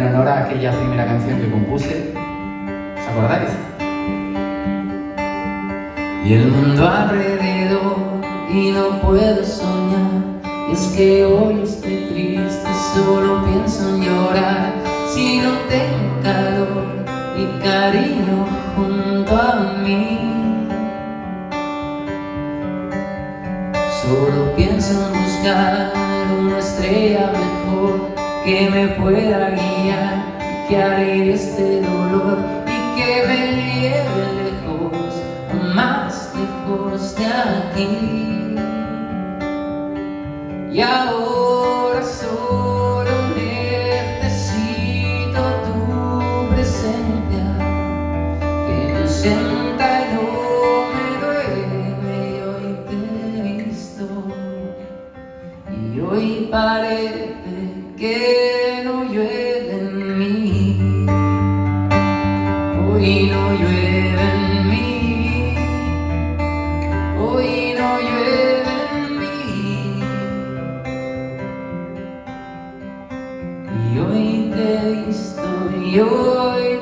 honor a aquella primera canción que compuse. ¿Os acordáis? Y el mundo alrededor y no puedo soñar, y es que hoy estoy triste, solo pienso en llorar. Si no tengo calor y cariño junto a mí, solo pienso en buscar una estrella mejor que me pueda guiar, que alivie este dolor y que me lleve lejos, más lejos de aquí. Y ahora solo necesito tu presencia, que me sienta y no me duele. Y hoy te he visto y hoy parece que no llueve en mí. Hoy no llueve en mí. Hoy no llueve en mí. Y hoy te he visto y hoy